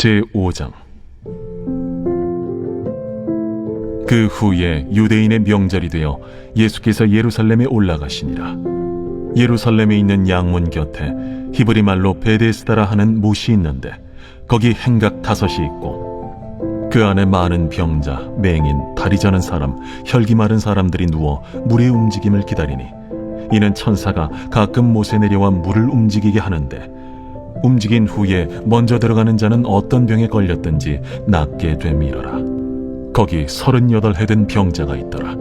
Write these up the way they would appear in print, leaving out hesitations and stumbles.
제5장. 그 후에 유대인의 명절이 되어 예수께서 예루살렘에 올라가시니라. 예루살렘에 있는 양문 곁에 히브리 말로 베데스다라 하는 못이 있는데 거기 행각 5이 있고 그 안에 많은 병자, 맹인, 다리 저는 사람, 혈기 마른 사람들이 누워 물의 움직임을 기다리니 이는 천사가 가끔 못에 내려와 물을 움직이게 하는데 움직인 후에 먼저 들어가는 자는 어떤 병에 걸렸든지 낫게 됨이러라. 거기 38해 된 병자가 있더라.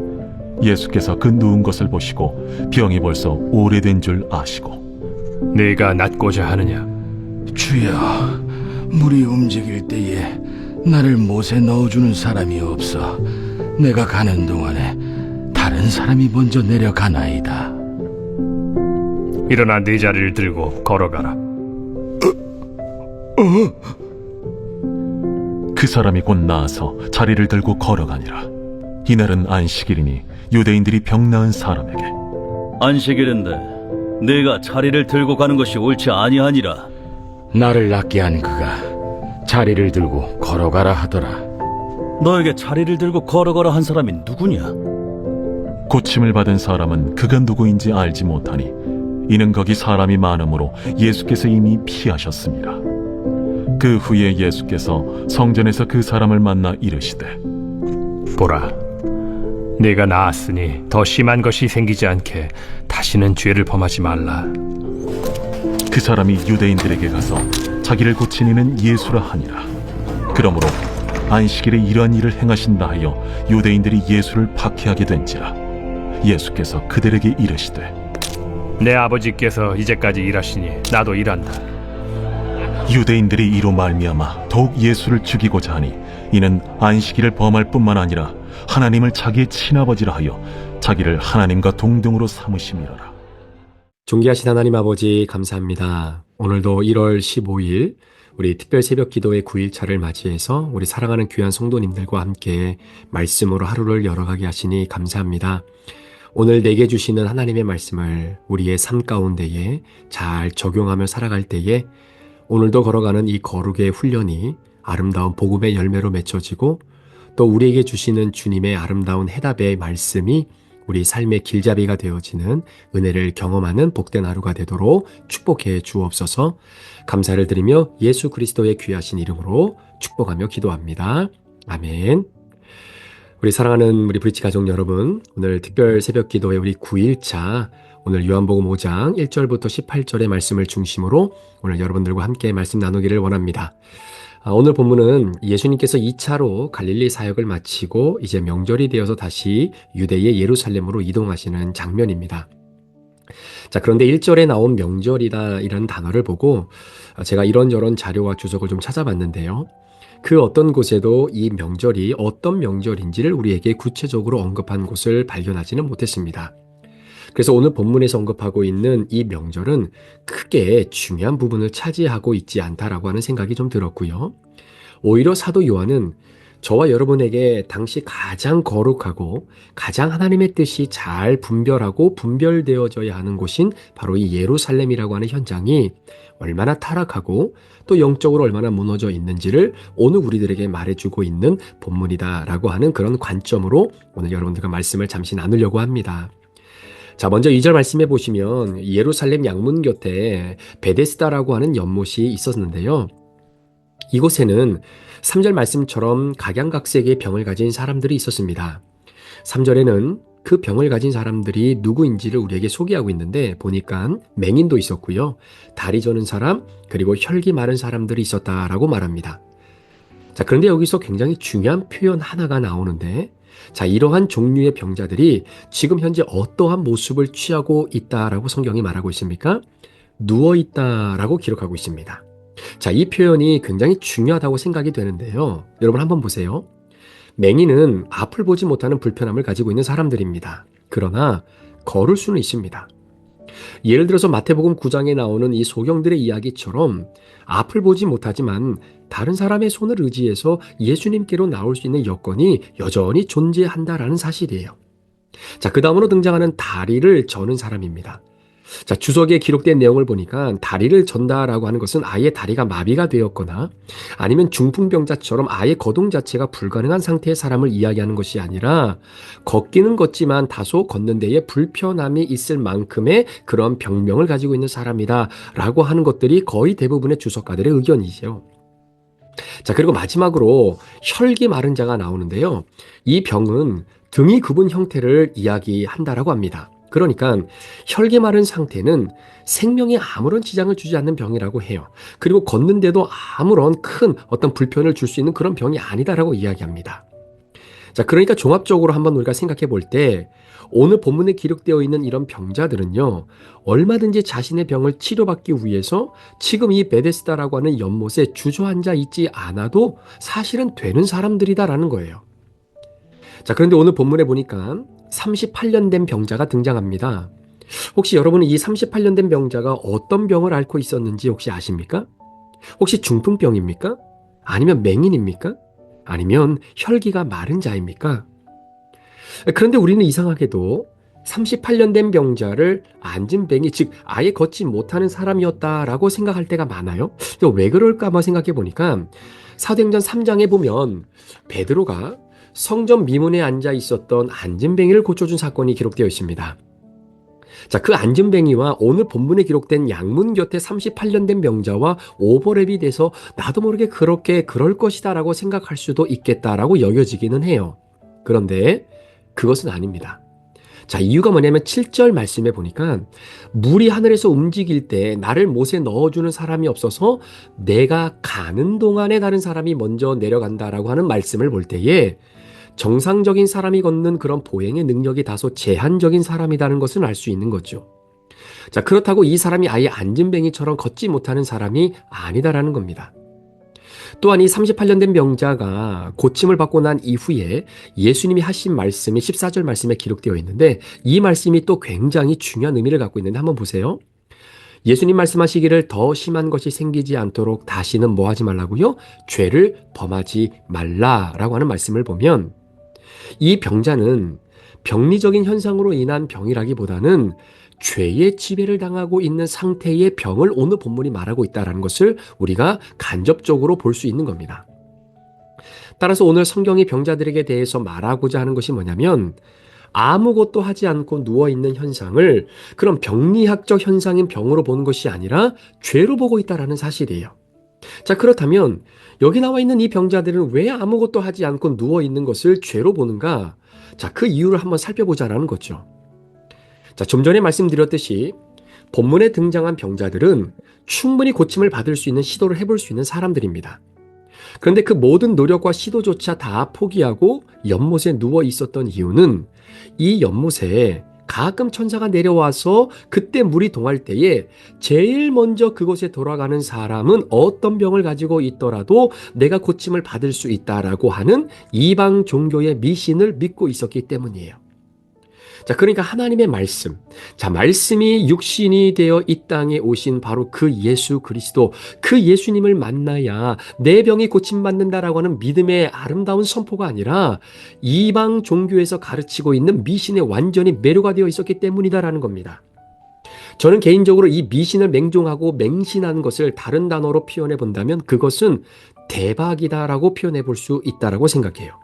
예수께서 그 누운 것을 보시고 병이 벌써 오래된 줄 아시고 네가 낫고자 하느냐? 주여, 물이 움직일 때에 나를 못에 넣어주는 사람이 없어 내가 가는 동안에 다른 사람이 먼저 내려가나이다. 일어나 네 자리를 들고 걸어가라. 그 사람이 곧 나아서 자리를 들고 걸어가니라. 이날은 안식일이니 유대인들이 병 나은 사람에게 안식일인데 네가 자리를 들고 가는 것이 옳지 아니하니라. 나를 낫게 한 그가 자리를 들고 걸어가라 하더라. 너에게 자리를 들고 걸어가라 한 사람이 누구냐? 고침을 받은 사람은 그가 누구인지 알지 못하니 이는 거기 사람이 많으므로 예수께서 이미 피하셨습니다. 그 후에 예수께서 성전에서 그 사람을 만나 이르시되 보라, 네가 나았으니 더 심한 것이 생기지 않게 다시는 죄를 범하지 말라. 그 사람이 유대인들에게 가서 자기를 고친 이는 예수라 하니라. 그러므로 안식일에 이러한 일을 행하신다 하여 유대인들이 예수를 박해하게 된지라. 예수께서 그들에게 이르시되 내 아버지께서 이제까지 일하시니 나도 일한다. 유대인들이 이로 말미암아 더욱 예수를 죽이고자 하니 이는 안식일을 범할 뿐만 아니라 하나님을 자기의 친아버지라 하여 자기를 하나님과 동등으로 삼으심이로라. 존귀하신 하나님 아버지 감사합니다. 오늘도 1월 15일 우리 특별 새벽 기도의 9일차를 맞이해서 우리 사랑하는 귀한 성도님들과 함께 말씀으로 하루를 열어가게 하시니 감사합니다. 오늘 내게 주시는 하나님의 말씀을 우리의 삶 가운데에 잘 적용하며 살아갈 때에 오늘도 걸어가는 이 거룩의 훈련이 아름다운 복음의 열매로 맺혀지고 또 우리에게 주시는 주님의 아름다운 해답의 말씀이 우리 삶의 길잡이가 되어지는 은혜를 경험하는 복된 하루가 되도록 축복해 주옵소서. 감사를 드리며 예수 그리스도의 귀하신 이름으로 축복하며 기도합니다. 아멘. 우리 사랑하는 우리 브리치 가족 여러분, 오늘 특별 새벽 기도의 우리 9일차 오늘 요한복음 5장 1절부터 18절의 말씀을 중심으로 오늘 여러분들과 함께 말씀 나누기를 원합니다. 오늘 본문은 예수님께서 2차로 갈릴리 사역을 마치고 이제 명절이 되어서 다시 유대의 예루살렘으로 이동하시는 장면입니다. 자, 그런데 1절에 나온 명절이다 이런 단어를 보고 제가 이런저런 자료와 주석을 좀 찾아봤는데요. 그 어떤 곳에도 이 명절이 어떤 명절인지를 우리에게 구체적으로 언급한 곳을 발견하지는 못했습니다. 그래서 오늘 본문에서 언급하고 있는 이 명절은 크게 중요한 부분을 차지하고 있지 않다라고 하는 생각이 좀 들었고요. 오히려 사도 요한은 저와 여러분에게 당시 가장 거룩하고 가장 하나님의 뜻이 잘 분별하고 분별되어져야 하는 곳인 바로 이 예루살렘이라고 하는 현장이 얼마나 타락하고 또 영적으로 얼마나 무너져 있는지를 오늘 우리들에게 말해주고 있는 본문이다라고 하는 그런 관점으로 오늘 여러분들과 말씀을 잠시 나누려고 합니다. 자, 먼저 2절 말씀해 보시면 예루살렘 양문 곁에 베데스다라고 하는 연못이 있었는데요. 이곳에는 3절 말씀처럼 각양각색의 병을 가진 사람들이 있었습니다. 3절에는 그 병을 가진 사람들이 누구인지를 우리에게 소개하고 있는데 보니까 맹인도 있었고요. 다리 저는 사람, 그리고 혈기 마른 사람들이 있었다라고 말합니다. 자, 그런데 여기서 굉장히 중요한 표현 하나가 나오는데 자, 이러한 종류의 병자들이 지금 현재 어떠한 모습을 취하고 있다라고 성경이 말하고 있습니까? 누워 있다라고 기록하고 있습니다. 자, 이 표현이 굉장히 중요하다고 생각이 되는데요. 여러분 한번 보세요. 맹인은 앞을 보지 못하는 불편함을 가지고 있는 사람들입니다. 그러나 걸을 수는 있습니다. 예를 들어서 마태복음 9장에 나오는 이 소경들의 이야기처럼 앞을 보지 못하지만 다른 사람의 손을 의지해서 예수님께로 나올 수 있는 여건이 여전히 존재한다라는 사실이에요. 자, 그 다음으로 등장하는 다리를 저는 사람입니다. 자, 주석에 기록된 내용을 보니까 다리를 전다라고 하는 것은 아예 다리가 마비가 되었거나 아니면 중풍병자처럼 아예 거동 자체가 불가능한 상태의 사람을 이야기하는 것이 아니라 걷기는 걷지만 다소 걷는 데에 불편함이 있을 만큼의 그런 병명을 가지고 있는 사람이다라고 하는 것들이 거의 대부분의 주석가들의 의견이죠. 자, 그리고 마지막으로 혈기 마른 자가 나오는데요. 이 병은 등이 굽은 형태를 이야기한다라고 합니다. 그러니까 혈기 마른 상태는 생명에 아무런 지장을 주지 않는 병이라고 해요. 그리고 걷는데도 아무런 큰 어떤 불편을 줄 수 있는 그런 병이 아니다라고 이야기합니다. 자, 그러니까 종합적으로 한번 우리가 생각해 볼 때 오늘 본문에 기록되어 있는 이런 병자들은요, 얼마든지 자신의 병을 치료받기 위해서 지금 이 베데스다라고 하는 연못에 주저앉아 있지 않아도 사실은 되는 사람들이다라는 거예요. 자, 그런데 오늘 본문에 보니까 38년 된 병자가 등장합니다. 혹시 여러분은 이 38년 된 병자가 어떤 병을 앓고 있었는지 혹시 아십니까? 혹시 중풍병입니까? 아니면 맹인입니까? 아니면 혈기가 마른 자입니까? 그런데 우리는 이상하게도 38년 된 병자를 안진뱅이, 즉 아예 걷지 못하는 사람이었다라고 생각할 때가 많아요. 왜 그럴까 한번 생각해 보니까 사도행전 3장에 보면 베드로가 성전 미문에 앉아 있었던 안진뱅이를 고쳐준 사건이 기록되어 있습니다. 자, 그 안진뱅이와 오늘 본문에 기록된 양문 곁에 38년 된 병자와 오버랩이 돼서 나도 모르게 그렇게 그럴 것이다라고 생각할 수도 있겠다라고 여겨지기는 해요. 그런데 그것은 아닙니다. 자, 이유가 뭐냐면 7절 말씀에 보니까 물이 하늘에서 움직일 때 나를 못에 넣어주는 사람이 없어서 내가 가는 동안에 다른 사람이 먼저 내려간다라고 하는 말씀을 볼 때에 정상적인 사람이 걷는 그런 보행의 능력이 다소 제한적인 사람이라는 것을 알 수 있는 거죠. 자, 그렇다고 이 사람이 아예 안진뱅이처럼 걷지 못하는 사람이 아니다라는 겁니다. 또한 이 38년 된 병자가 고침을 받고 난 이후에 예수님이 하신 말씀이 14절 말씀에 기록되어 있는데 이 말씀이 또 굉장히 중요한 의미를 갖고 있는데 한번 보세요. 예수님 말씀하시기를 더 심한 것이 생기지 않도록 다시는 뭐 하지 말라고요? 죄를 범하지 말라라고 하는 말씀을 보면 이 병자는 병리적인 현상으로 인한 병이라기보다는 죄의 지배를 당하고 있는 상태의 병을 오늘 본문이 말하고 있다는 것을 우리가 간접적으로 볼 수 있는 겁니다. 따라서 오늘 성경이 병자들에게 대해서 말하고자 하는 것이 뭐냐면 아무것도 하지 않고 누워있는 현상을 그런 병리학적 현상인 병으로 보는 것이 아니라 죄로 보고 있다는 사실이에요. 자, 그렇다면 여기 나와 있는 이 병자들은 왜 아무것도 하지 않고 누워있는 것을 죄로 보는가? 자, 그 이유를 한번 살펴보자라는 거죠. 자, 좀 전에 말씀드렸듯이 본문에 등장한 병자들은 충분히 고침을 받을 수 있는 시도를 해볼 수 있는 사람들입니다. 그런데 그 모든 노력과 시도조차 다 포기하고 연못에 누워 있었던 이유는 이 연못에 가끔 천사가 내려와서 그때 물이 동할 때에 제일 먼저 그곳에 돌아가는 사람은 어떤 병을 가지고 있더라도 내가 고침을 받을 수 있다라고 하는 이방 종교의 미신을 믿고 있었기 때문이에요. 자, 그러니까 하나님의 말씀. 자, 말씀이 육신이 되어 이 땅에 오신 바로 그 예수 그리스도, 그 예수님을 만나야 내 병이 고침받는다라고 하는 믿음의 아름다운 선포가 아니라 이방 종교에서 가르치고 있는 미신에 완전히 매료가 되어 있었기 때문이다라는 겁니다. 저는 개인적으로 이 미신을 맹종하고 맹신하는 것을 다른 단어로 표현해 본다면 그것은 대박이다라고 표현해 볼 수 있다라고 생각해요.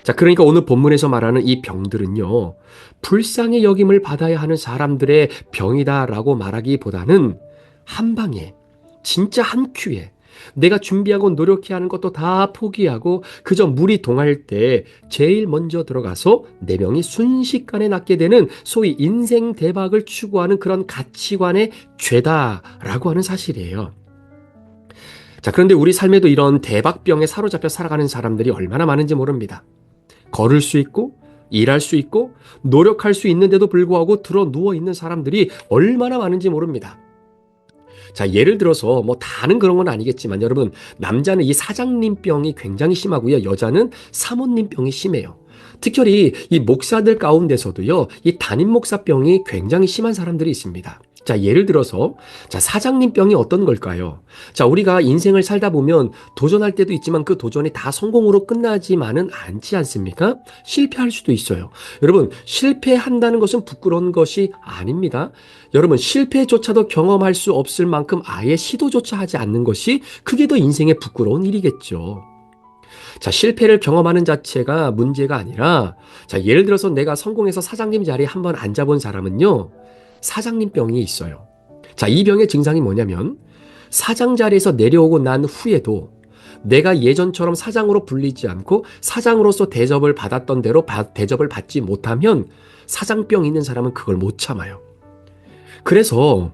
자, 그러니까 오늘 본문에서 말하는 이 병들은요, 불쌍히 여김을 받아야 하는 사람들의 병이다라고 말하기보다는 한 방에, 진짜 한 큐에 내가 준비하고 노력해야 하는 것도 다 포기하고 그저 물이 동할 때 제일 먼저 들어가서 내 병이 순식간에 낫게 되는 소위 인생 대박을 추구하는 그런 가치관의 죄다라고 하는 사실이에요. 자, 그런데 우리 삶에도 이런 대박병에 사로잡혀 살아가는 사람들이 얼마나 많은지 모릅니다. 걸을 수 있고 일할 수 있고 노력할 수 있는데도 불구하고 들어 누워 있는 사람들이 얼마나 많은지 모릅니다. 자, 예를 들어서 뭐 다는 그런 건 아니겠지만 여러분, 남자는 이 사장님병이 굉장히 심하고요, 여자는 사모님병이 심해요. 특별히 이 목사들 가운데서도요, 이 담임 목사병이 굉장히 심한 사람들이 있습니다. 자, 예를 들어서, 자, 사장님 병이 어떤 걸까요? 자, 우리가 인생을 살다 보면 도전할 때도 있지만 그 도전이 다 성공으로 끝나지만은 않지 않습니까? 실패할 수도 있어요. 여러분, 실패한다는 것은 부끄러운 것이 아닙니다. 여러분, 실패조차도 경험할 수 없을 만큼 아예 시도조차 하지 않는 것이 그게 더 인생의 부끄러운 일이겠죠. 자, 실패를 경험하는 자체가 문제가 아니라, 자, 예를 들어서 내가 성공해서 사장님 자리에 한번 앉아본 사람은요, 사장님 병이 있어요. 자, 이 병의 증상이 뭐냐면 사장 자리에서 내려오고 난 후에도 내가 예전처럼 사장으로 불리지 않고 사장으로서 대접을 받았던 대로 대접을 받지 못하면 사장병 있는 사람은 그걸 못 참아요. 그래서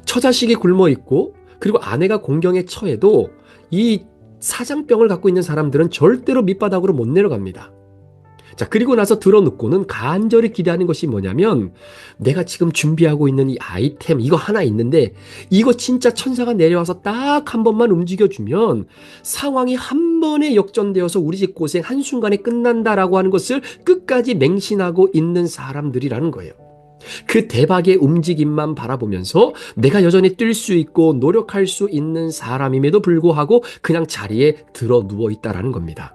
처자식이 굶어 있고 그리고 아내가 공경에 처해도 이 사장병을 갖고 있는 사람들은 절대로 밑바닥으로 못 내려갑니다. 자, 그리고 나서 들어눕고는 간절히 기대하는 것이 뭐냐면 내가 지금 준비하고 있는 이 아이템 이거 하나 있는데 이거 진짜 천사가 내려와서 딱 한 번만 움직여주면 상황이 한 번에 역전되어서 우리 집 고생 한순간에 끝난다라고 하는 것을 끝까지 맹신하고 있는 사람들이라는 거예요. 그 대박의 움직임만 바라보면서 내가 여전히 뛸 수 있고 노력할 수 있는 사람임에도 불구하고 그냥 자리에 들어 누워 있다라는 겁니다.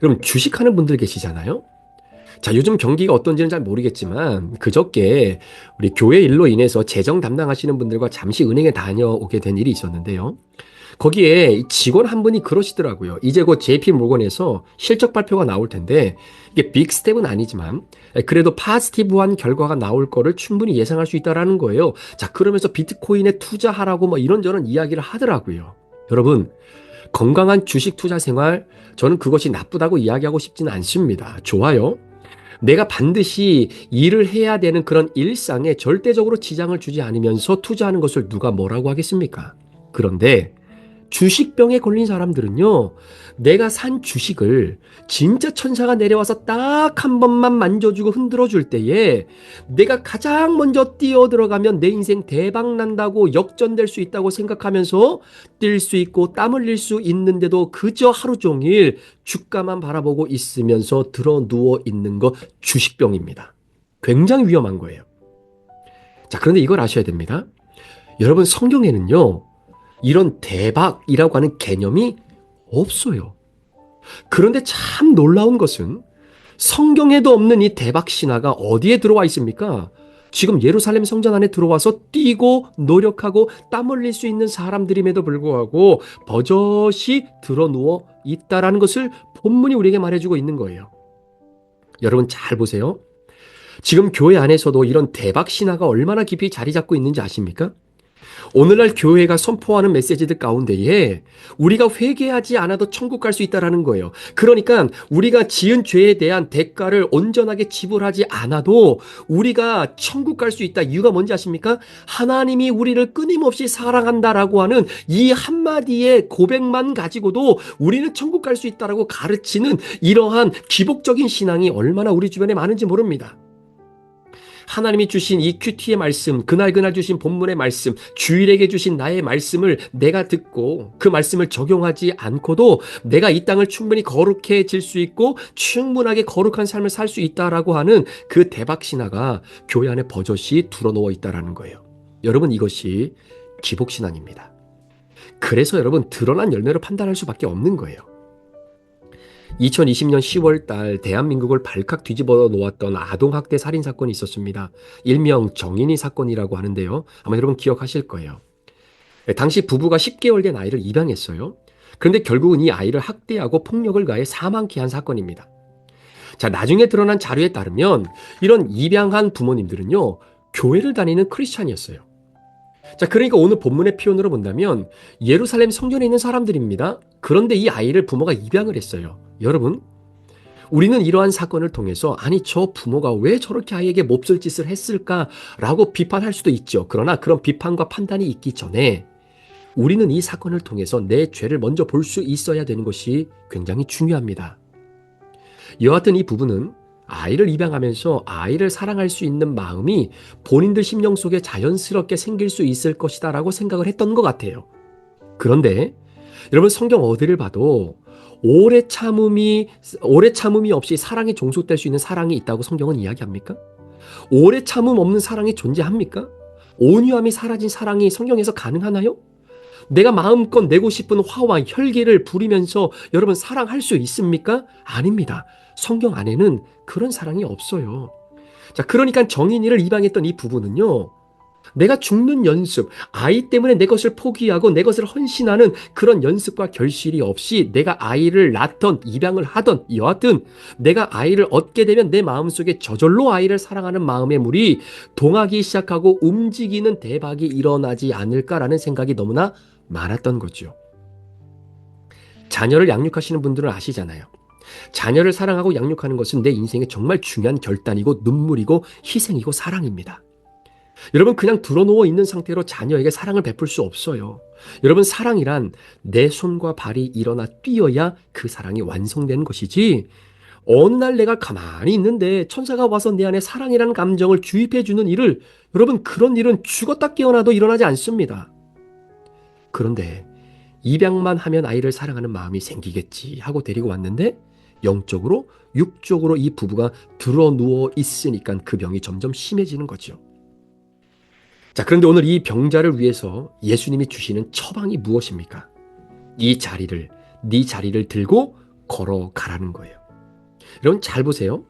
그럼 주식하는 분들 계시잖아요. 자, 요즘 경기가 어떤지는 잘 모르겠지만 그저께 우리 교회 일로 인해서 재정 담당하시는 분들과 잠시 은행에 다녀오게 된 일이 있었는데요. 거기에 직원 한 분이 그러시더라고요. 이제 곧 JP 모건에서 실적 발표가 나올 텐데 이게 빅 스텝은 아니지만 그래도 파지티브한 결과가 나올 거를 충분히 예상할 수 있다라는 거예요. 자, 그러면서 비트코인에 투자하라고 뭐 이런저런 이야기를 하더라고요. 여러분, 건강한 주식 투자 생활, 저는 그것이 나쁘다고 이야기하고 싶지는 않습니다. 좋아요. 내가 반드시 일을 해야 되는 그런 일상에 절대적으로 지장을 주지 않으면서 투자하는 것을 누가 뭐라고 하겠습니까? 그런데 주식병에 걸린 사람들은요, 내가 산 주식을 진짜 천사가 내려와서 딱 한 번만 만져주고 흔들어 줄 때에 내가 가장 먼저 뛰어 들어가면 내 인생 대박 난다고 역전될 수 있다고 생각하면서 뛸 수 있고 땀 흘릴 수 있는데도 그저 하루 종일 주가만 바라보고 있으면서 들어 누워 있는 거 주식병입니다. 굉장히 위험한 거예요. 자, 그런데 이걸 아셔야 됩니다. 여러분, 성경에는요, 이런 대박이라고 하는 개념이 없어요. 그런데 참 놀라운 것은 성경에도 없는 이 대박 신화가 어디에 들어와 있습니까? 지금 예루살렘 성전 안에 들어와서 뛰고 노력하고 땀 흘릴 수 있는 사람들임에도 불구하고 버젓이 드러누워 있다라는 것을 본문이 우리에게 말해주고 있는 거예요. 여러분 잘 보세요. 지금 교회 안에서도 이런 대박 신화가 얼마나 깊이 자리 잡고 있는지 아십니까? 오늘날 교회가 선포하는 메시지들 가운데에 우리가 회개하지 않아도 천국 갈 수 있다라는 거예요. 그러니까 우리가 지은 죄에 대한 대가를 온전하게 지불하지 않아도 우리가 천국 갈 수 있다. 이유가 뭔지 아십니까? 하나님이 우리를 끊임없이 사랑한다라고 하는 이 한마디의 고백만 가지고도 우리는 천국 갈 수 있다라고 가르치는 이러한 기복적인 신앙이 얼마나 우리 주변에 많은지 모릅니다. 하나님이 주신 이 큐티의 말씀, 그날 주신 본문의 말씀, 주일에게 주신 나의 말씀을 내가 듣고 그 말씀을 적용하지 않고도 내가 이 땅을 충분히 거룩해질 수 있고 충분하게 거룩한 삶을 살 수 있다라고 하는 그 대박 신화가 교회 안에 버젓이 드러누워 있다라는 거예요. 여러분, 이것이 기복신앙입니다. 그래서 여러분, 드러난 열매로 판단할 수밖에 없는 거예요. 2020년 10월 달 대한민국을 발칵 뒤집어 놓았던 아동학대 살인 사건이 있었습니다. 일명 정인이 사건이라고 하는데요. 아마 여러분 기억하실 거예요. 당시 부부가 10개월 된 아이를 입양했어요. 그런데 결국은 이 아이를 학대하고 폭력을 가해 사망케 한 사건입니다. 자, 나중에 드러난 자료에 따르면 이런 입양한 부모님들은요, 교회를 다니는 크리스찬이었어요. 자, 그러니까 오늘 본문의 표현으로 본다면 예루살렘 성전에 있는 사람들입니다. 그런데 이 아이를 부모가 입양을 했어요. 여러분, 우리는 이러한 사건을 통해서 아니 저 부모가 왜 저렇게 아이에게 몹쓸 짓을 했을까라고 비판할 수도 있죠. 그러나 그런 비판과 판단이 있기 전에 우리는 이 사건을 통해서 내 죄를 먼저 볼 수 있어야 되는 것이 굉장히 중요합니다. 여하튼 이 부부는 아이를 입양하면서 아이를 사랑할 수 있는 마음이 본인들 심령 속에 자연스럽게 생길 수 있을 것이다라고 생각을 했던 것 같아요. 그런데 여러분, 성경 어디를 봐도 오래 참음이 없이 사랑이 종속될 수 있는 사랑이 있다고 성경은 이야기합니까? 오래 참음 없는 사랑이 존재합니까? 온유함이 사라진 사랑이 성경에서 가능하나요? 내가 마음껏 내고 싶은 화와 혈기를 부리면서 여러분 사랑할 수 있습니까? 아닙니다. 성경 안에는 그런 사랑이 없어요. 자, 그러니까 정인이를 입양했던 이 부부는요, 내가 죽는 연습, 아이 때문에 내 것을 포기하고 내 것을 헌신하는 그런 연습과 결실이 없이 내가 아이를 낳던 입양을 하던 여하튼 내가 아이를 얻게 되면 내 마음속에 저절로 아이를 사랑하는 마음의 물이 동하기 시작하고 움직이는 대박이 일어나지 않을까라는 생각이 너무나 많았던 거죠. 자녀를 양육하시는 분들은 아시잖아요. 자녀를 사랑하고 양육하는 것은 내 인생의 정말 중요한 결단이고 눈물이고 희생이고 사랑입니다. 여러분 그냥 드러누워 있는 상태로 자녀에게 사랑을 베풀 수 없어요. 여러분 사랑이란 내 손과 발이 일어나 뛰어야 그 사랑이 완성되는 것이지 어느 날 내가 가만히 있는데 천사가 와서 내 안에 사랑이라는 감정을 주입해 주는 일을 여러분 그런 일은 죽었다 깨어나도 일어나지 않습니다. 그런데 입양만 하면 아이를 사랑하는 마음이 생기겠지 하고 데리고 왔는데 영적으로 육적으로 이 부부가 드러누워 있으니까 그 병이 점점 심해지는 거죠. 자, 그런데 오늘 이 병자를 위해서 예수님이 주시는 처방이 무엇입니까? 네 자리를 들고 걸어가라는 거예요. 여러분 잘 보세요.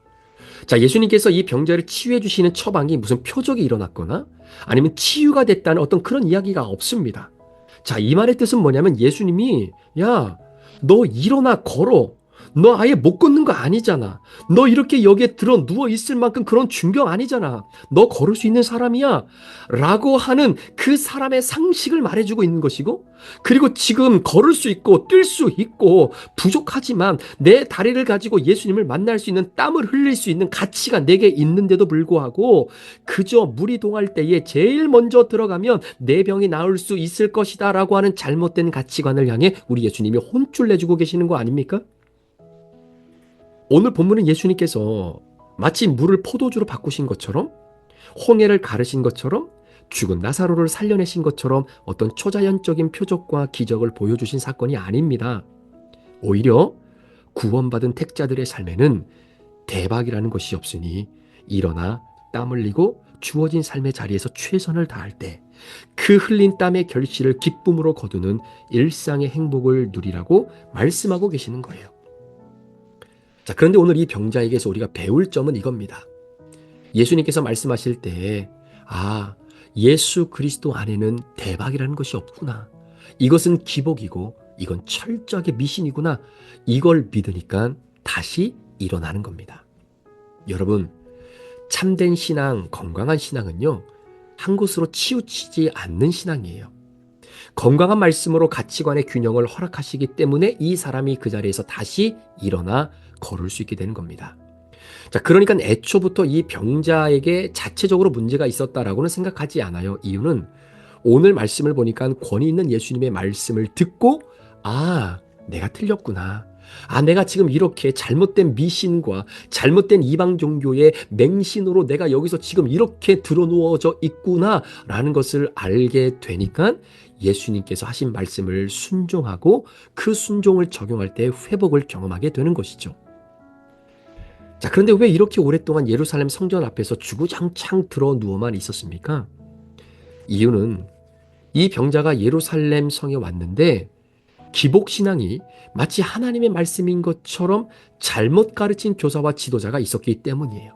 자, 예수님께서 이 병자를 치유해 주시는 처방이 무슨 표적이 일어났거나 아니면 치유가 됐다는 어떤 그런 이야기가 없습니다. 자, 이 말의 뜻은 뭐냐면 예수님이 야, 너 일어나 걸어. 너 아예 못 걷는 거 아니잖아. 너 이렇게 여기에 들어 누워 있을 만큼 그런 중병 아니잖아. 너 걸을 수 있는 사람이야. 라고 하는 그 사람의 상식을 말해주고 있는 것이고 그리고 지금 걸을 수 있고 뛸 수 있고 부족하지만 내 다리를 가지고 예수님을 만날 수 있는 땀을 흘릴 수 있는 가치가 내게 있는데도 불구하고 그저 물이 동할 때에 제일 먼저 들어가면 내 병이 나을 수 있을 것이다 라고 하는 잘못된 가치관을 향해 우리 예수님이 혼쭐 내주고 계시는 거 아닙니까? 오늘 본문은 예수님께서 마치 물을 포도주로 바꾸신 것처럼 홍해를 가르신 것처럼 죽은 나사로를 살려내신 것처럼 어떤 초자연적인 표적과 기적을 보여주신 사건이 아닙니다. 오히려 구원받은 택자들의 삶에는 대박이라는 것이 없으니 일어나 땀 흘리고 주어진 삶의 자리에서 최선을 다할 때 그 흘린 땀의 결실을 기쁨으로 거두는 일상의 행복을 누리라고 말씀하고 계시는 거예요. 자, 그런데 오늘 이 병자에게서 우리가 배울 점은 이겁니다. 예수님께서 말씀하실 때, 예수 그리스도 안에는 대박이라는 것이 없구나. 이것은 기복이고, 이건 철저하게 미신이구나. 이걸 믿으니까 다시 일어나는 겁니다. 여러분, 참된 신앙, 건강한 신앙은요, 한 곳으로 치우치지 않는 신앙이에요. 건강한 말씀으로 가치관의 균형을 허락하시기 때문에 이 사람이 그 자리에서 다시 일어나 걸을 수 있게 되는 겁니다. 자, 그러니까 애초부터 이 병자에게 자체적으로 문제가 있었다라고는 생각하지 않아요. 이유는 오늘 말씀을 보니까 권위 있는 예수님의 말씀을 듣고 내가 틀렸구나. 내가 지금 이렇게 잘못된 미신과 잘못된 이방 종교의 맹신으로 내가 여기서 지금 이렇게 드러누워져 있구나라는 것을 알게 되니까 예수님께서 하신 말씀을 순종하고 그 순종을 적용할 때 회복을 경험하게 되는 것이죠. 자, 그런데 왜 이렇게 오랫동안 예루살렘 성전 앞에서 주구장창 들어 누워만 있었습니까? 이유는 이 병자가 예루살렘 성에 왔는데 기복신앙이 마치 하나님의 말씀인 것처럼 잘못 가르친 교사와 지도자가 있었기 때문이에요.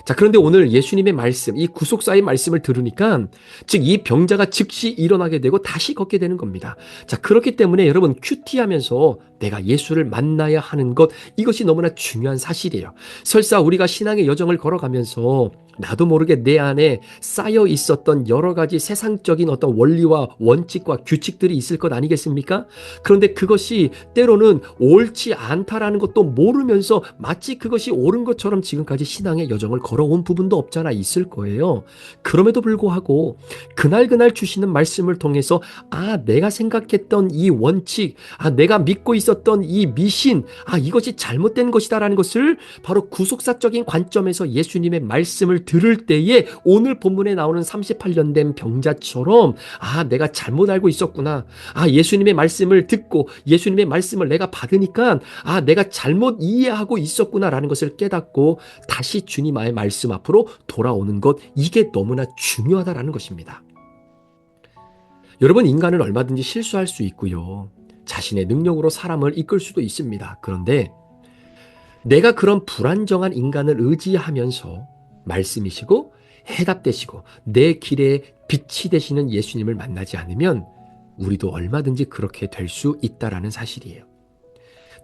자, 그런데 오늘 예수님의 말씀, 이 구속사의 말씀을 들으니까 즉 이 병자가 즉시 일어나게 되고 다시 걷게 되는 겁니다. 자, 그렇기 때문에 여러분 큐티하면서 내가 예수를 만나야 하는 것, 이것이 너무나 중요한 사실이에요. 설사 우리가 신앙의 여정을 걸어가면서 나도 모르게 내 안에 쌓여 있었던 여러 가지 세상적인 어떤 원리와 원칙과 규칙들이 있을 것 아니겠습니까? 그런데 그것이 때로는 옳지 않다라는 것도 모르면서 마치 그것이 옳은 것처럼 지금까지 신앙의 여정을 걸어온 부분도 없잖아 있을 거예요. 그럼에도 불구하고 그날 주시는 말씀을 통해서 내가 생각했던 이 원칙, 내가 믿고 있었던 이 미신, 이것이 잘못된 것이다라는 것을 바로 구속사적인 관점에서 예수님의 말씀을 들을 때에 오늘 본문에 나오는 38년 된 병자처럼 내가 잘못 알고 있었구나. 예수님의 말씀을 듣고 예수님의 말씀을 내가 받으니까 내가 잘못 이해하고 있었구나라는 것을 깨닫고 다시 주님의 말씀 앞으로 돌아오는 것, 이게 너무나 중요하다라는 것입니다. 여러분, 인간은 얼마든지 실수할 수 있고요. 자신의 능력으로 사람을 이끌 수도 있습니다. 그런데 내가 그런 불안정한 인간을 의지하면서 말씀이시고 해답되시고 내 길에 빛이 되시는 예수님을 만나지 않으면 우리도 얼마든지 그렇게 될 수 있다라는 사실이에요.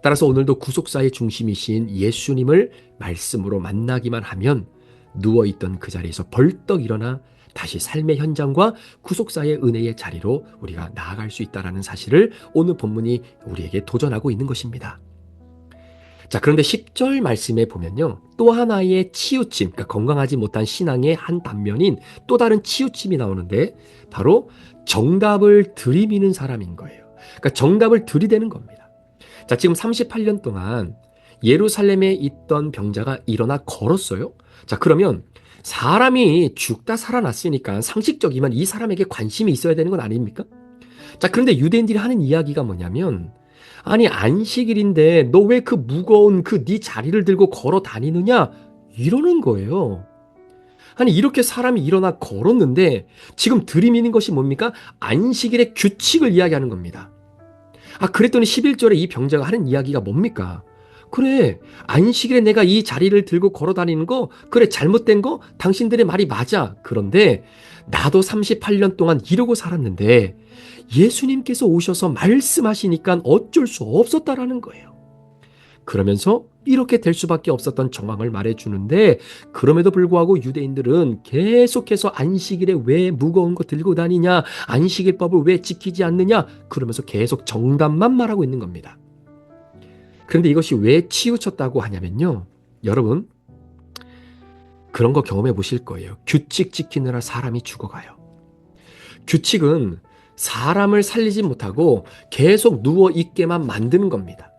따라서 오늘도 구속사의 중심이신 예수님을 말씀으로 만나기만 하면 누워있던 그 자리에서 벌떡 일어나 다시 삶의 현장과 구속사의 은혜의 자리로 우리가 나아갈 수 있다는 사실을 오늘 본문이 우리에게 도전하고 있는 것입니다. 자, 그런데 10절 말씀에 보면요, 또 하나의 치우침, 그러니까 건강하지 못한 신앙의 한 단면인 또 다른 치우침이 나오는데 바로 정답을 들이미는 사람인 거예요. 그러니까 정답을 들이대는 겁니다. 자, 지금 38년 동안 예루살렘에 있던 병자가 일어나 걸었어요. 자, 그러면 사람이 죽다 살아났으니까 상식적이면 이 사람에게 관심이 있어야 되는 건 아닙니까? 자, 그런데 유대인들이 하는 이야기가 뭐냐면, 아니, 안식일인데 너 왜 그 무거운 네 자리를 들고 걸어 다니느냐? 이러는 거예요. 아니, 이렇게 사람이 일어나 걸었는데 지금 들이미는 것이 뭡니까? 안식일의 규칙을 이야기하는 겁니다. 그랬더니 11절에 이 병자가 하는 이야기가 뭡니까? 그래, 안식일에 내가 이 자리를 들고 걸어 다니는 거, 그래, 잘못된 거 당신들의 말이 맞아. 그런데 나도 38년 동안 이러고 살았는데 예수님께서 오셔서 말씀하시니까 어쩔 수 없었다라는 거예요. 그러면서 이렇게 될 수밖에 없었던 정황을 말해주는데, 그럼에도 불구하고 유대인들은 계속해서 안식일에 왜 무거운 거 들고 다니냐, 안식일법을 왜 지키지 않느냐, 그러면서 계속 정답만 말하고 있는 겁니다. 그런데 이것이 왜 치우쳤다고 하냐면요, 여러분, 그런 거 경험해 보실 거예요. 규칙 지키느라 사람이 죽어가요. 규칙은 사람을 살리지 못하고 계속 누워있게만 만드는 겁니다.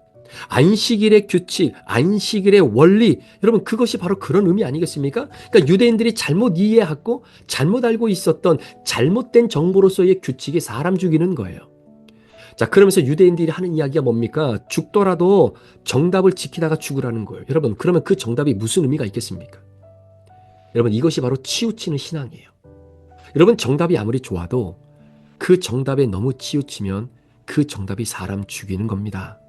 안식일의 규칙, 안식일의 원리, 여러분, 그것이 바로 그런 의미 아니겠습니까? 그러니까 유대인들이 잘못 이해하고 잘못 알고 있었던 잘못된 정보로서의 규칙이 사람 죽이는 거예요. 자, 그러면서 유대인들이 하는 이야기가 뭡니까? 죽더라도 정답을 지키다가 죽으라는 거예요. 여러분, 그러면 그 정답이 무슨 의미가 있겠습니까? 여러분, 이것이 바로 치우치는 신앙이에요. 여러분, 정답이 아무리 좋아도 그 정답에 너무 치우치면 그 정답이 사람 죽이는 겁니다.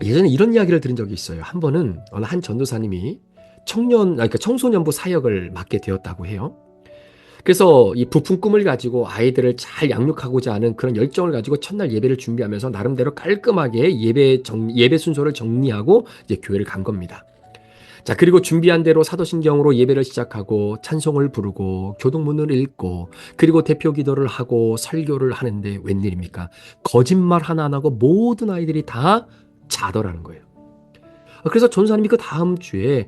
예전에 이런 이야기를 들은 적이 있어요. 한 번은 어느 한 전도사님이 그러니까 청소년부 사역을 맡게 되었다고 해요. 그래서 이 부푼 꿈을 가지고 아이들을 잘 양육하고자 하는 그런 열정을 가지고 첫날 예배를 준비하면서 나름대로 깔끔하게 예배 순서를 정리하고 이제 교회를 간 겁니다. 자, 그리고 준비한 대로 사도신경으로 예배를 시작하고 찬송을 부르고 교동문을 읽고 그리고 대표 기도를 하고 설교를 하는데 웬일입니까? 거짓말 하나 안 하고 모든 아이들이 다 자더라는 거예요. 그래서 전도사님이 그 다음 주에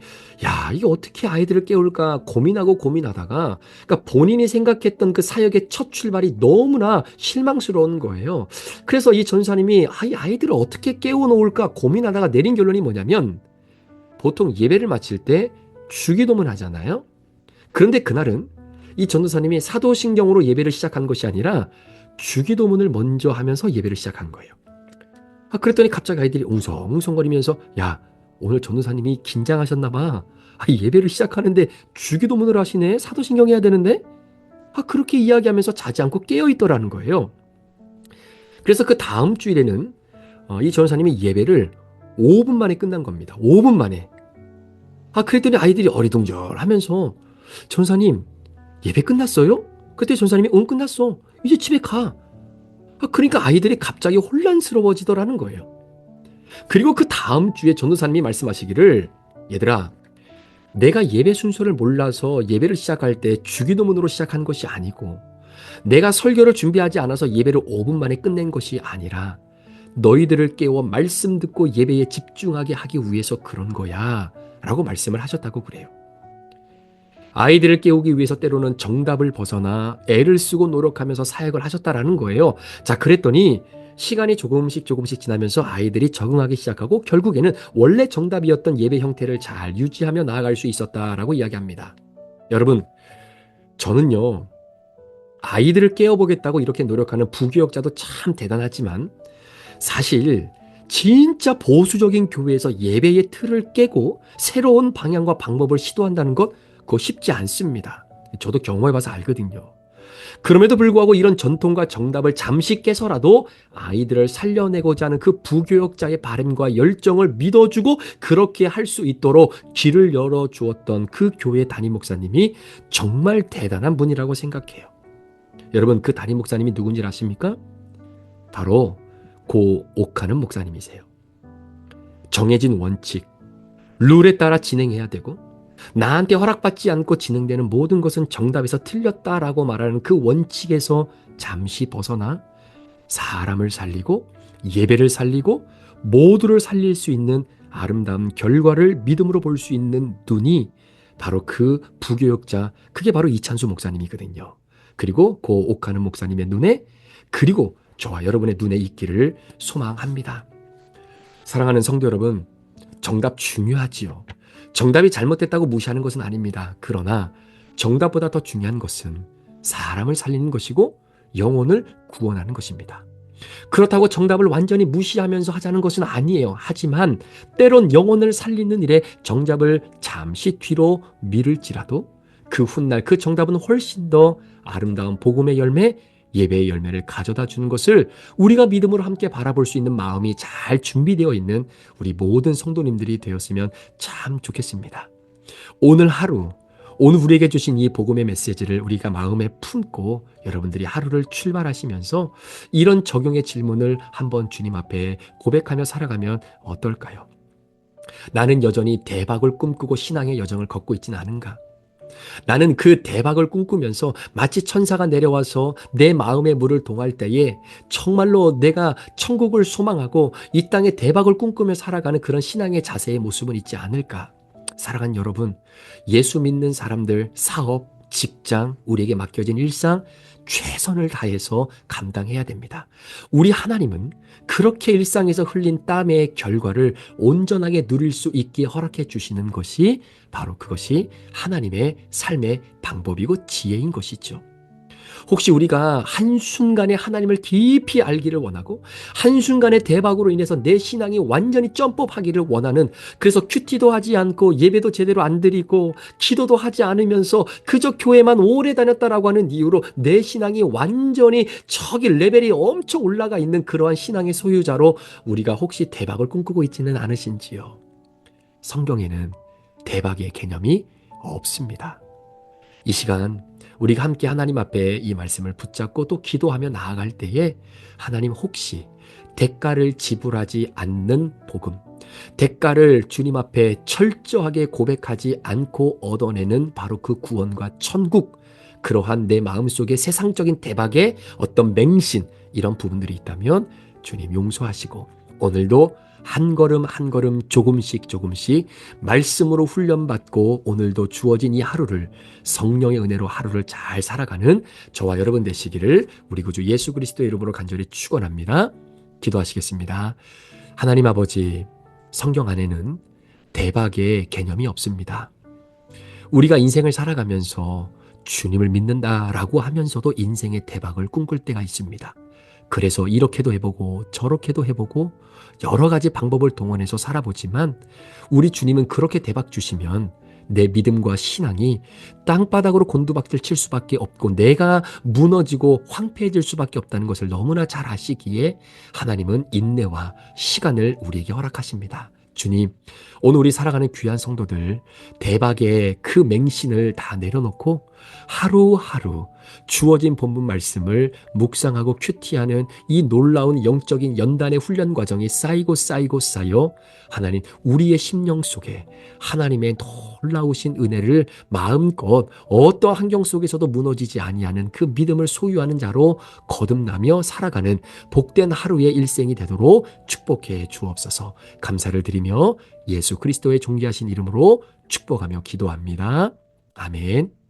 이거 어떻게 아이들을 깨울까 고민하다가 그러니까 본인이 생각했던 그 사역의 첫 출발이 너무나 실망스러운 거예요. 그래서 이 전도사님이 이 아이들을 어떻게 깨워놓을까 고민하다가 내린 결론이 뭐냐면, 보통 예배를 마칠 때 주기도문 하잖아요. 그런데 그날은 이 전도사님이 사도신경으로 예배를 시작한 것이 아니라 주기도문을 먼저 하면서 예배를 시작한 거예요. 그랬더니 갑자기 아이들이 웅성웅성거리면서 오늘 전도사님이 긴장하셨나 봐. 예배를 시작하는데 주기도문을 하시네. 사도신경 해야 되는데. 그렇게 이야기하면서 자지 않고 깨어있더라는 거예요. 그래서 그 다음 주일에는 이 전도사님이 예배를 5분 만에 끝난 겁니다. 5분 만에. 그랬더니 아이들이 어리둥절하면서 전도사님 예배 끝났어요? 그때 전도사님이 응, 끝났어. 이제 집에 가. 그러니까 아이들이 갑자기 혼란스러워지더라는 거예요. 그리고 그 다음 주에 전도사님이 말씀하시기를, 얘들아, 내가 예배 순서를 몰라서 예배를 시작할 때 주기도문으로 시작한 것이 아니고 내가 설교를 준비하지 않아서 예배를 5분 만에 끝낸 것이 아니라 너희들을 깨워 말씀 듣고 예배에 집중하게 하기 위해서 그런 거야 라고 말씀을 하셨다고 그래요. 아이들을 깨우기 위해서 때로는 정답을 벗어나 애를 쓰고 노력하면서 사역을 하셨다라는 거예요. 자, 그랬더니 시간이 조금씩 지나면서 아이들이 적응하기 시작하고 결국에는 원래 정답이었던 예배 형태를 잘 유지하며 나아갈 수 있었다라고 이야기합니다. 여러분, 저는요, 아이들을 깨워보겠다고 이렇게 노력하는 부교역자도 참 대단하지만 사실 진짜 보수적인 교회에서 예배의 틀을 깨고 새로운 방향과 방법을 시도한다는 것 그거 쉽지 않습니다. 저도 경험해봐서 알거든요. 그럼에도 불구하고 이런 전통과 정답을 잠시 깨서라도 아이들을 살려내고자 하는 그 부교역자의 바람과 열정을 믿어주고 그렇게 할 수 있도록 길을 열어주었던 그 교회 담임 목사님이 정말 대단한 분이라고 생각해요. 여러분, 그 담임 목사님이 누군지 아십니까? 바로 고 옥하는 목사님이세요. 정해진 원칙, 룰에 따라 진행해야 되고 나한테 허락받지 않고 진행되는 모든 것은 정답에서 틀렸다라고 말하는 그 원칙에서 잠시 벗어나 사람을 살리고 예배를 살리고 모두를 살릴 수 있는 아름다운 결과를 믿음으로 볼 수 있는 눈이 바로 그 부교역자, 그게 바로 이찬수 목사님이거든요. 그리고 고 옥하는 목사님의 눈에, 그리고 저와 여러분의 눈에 있기를 소망합니다. 사랑하는 성도 여러분, 정답 중요하지요. 정답이 잘못됐다고 무시하는 것은 아닙니다. 그러나 정답보다 더 중요한 것은 사람을 살리는 것이고 영혼을 구원하는 것입니다. 그렇다고 정답을 완전히 무시하면서 하자는 것은 아니에요. 하지만 때론 영혼을 살리는 일에 정답을 잠시 뒤로 미룰지라도 그 훗날 그 정답은 훨씬 더 아름다운 복음의 열매, 예배의 열매를 가져다 주는 것을 우리가 믿음으로 함께 바라볼 수 있는 마음이 잘 준비되어 있는 우리 모든 성도님들이 되었으면 참 좋겠습니다. 오늘 하루, 오늘 우리에게 주신 이 복음의 메시지를 우리가 마음에 품고 여러분들이 하루를 출발하시면서 이런 적용의 질문을 한번 주님 앞에 고백하며 살아가면 어떨까요? 나는 여전히 대박을 꿈꾸고 신앙의 여정을 걷고 있지는 않은가? 나는 그 대박을 꿈꾸면서 마치 천사가 내려와서 내 마음의 물을 동할 때에 정말로 내가 천국을 소망하고 이 땅에 대박을 꿈꾸며 살아가는 그런 신앙의 자세의 모습은 있지 않을까? 사랑하는 여러분, 예수 믿는 사람들, 사업, 직장, 우리에게 맡겨진 일상 최선을 다해서 감당해야 됩니다. 우리 하나님은 그렇게 일상에서 흘린 땀의 결과를 온전하게 누릴 수 있게 허락해 주시는 것이 바로 그것이 하나님의 삶의 방법이고 지혜인 것이죠. 혹시 우리가 한순간에 하나님을 깊이 알기를 원하고 한순간의 대박으로 인해서 내 신앙이 완전히 점프하기를 원하는, 그래서 큐티도 하지 않고 예배도 제대로 안 드리고 기도도 하지 않으면서 그저 교회만 오래 다녔다라고 하는 이유로 내 신앙이 완전히 저기 레벨이 엄청 올라가 있는 그러한 신앙의 소유자로 우리가 혹시 대박을 꿈꾸고 있지는 않으신지요? 성경에는 대박의 개념이 없습니다. 이 시간 우리가 함께 하나님 앞에 이 말씀을 붙잡고 또 기도하며 나아갈 때에 하나님 혹시 대가를 지불하지 않는 복음, 대가를 주님 앞에 철저하게 고백하지 않고 얻어내는 바로 그 구원과 천국, 그러한 내 마음속에 세상적인 대박의 어떤 맹신, 이런 부분들이 있다면 주님 용서하시고 오늘도 한 걸음 한 걸음 조금씩 말씀으로 훈련받고 오늘도 주어진 이 하루를 성령의 은혜로 하루를 잘 살아가는 저와 여러분 되시기를 우리 구주 예수 그리스도의 이름으로 간절히 축원합니다. 기도하시겠습니다. 하나님 아버지, 성경 안에는 대박의 개념이 없습니다. 우리가 인생을 살아가면서 주님을 믿는다라고 하면서도 인생의 대박을 꿈꿀 때가 있습니다. 그래서 이렇게도 해보고 저렇게도 해보고 여러 가지 방법을 동원해서 살아보지만 우리 주님은 그렇게 대박 주시면 내 믿음과 신앙이 땅바닥으로 곤두박질 칠 수밖에 없고 내가 무너지고 황폐해질 수밖에 없다는 것을 너무나 잘 아시기에 하나님은 인내와 시간을 우리에게 허락하십니다. 주님, 오늘 우리 살아가는 귀한 성도들 대박의 그 맹신을 다 내려놓고 하루하루 주어진 본문 말씀을 묵상하고 큐티하는 이 놀라운 영적인 연단의 훈련 과정이 쌓이고 쌓여 하나님 우리의 심령 속에 하나님의 놀라우신 은혜를 마음껏 어떠한 환경 속에서도 무너지지 아니하는 그 믿음을 소유하는 자로 거듭나며 살아가는 복된 하루의 일생이 되도록 축복해 주옵소서. 감사를 드리며 예수 그리스도의 존귀하신 이름으로 축복하며 기도합니다. 아멘.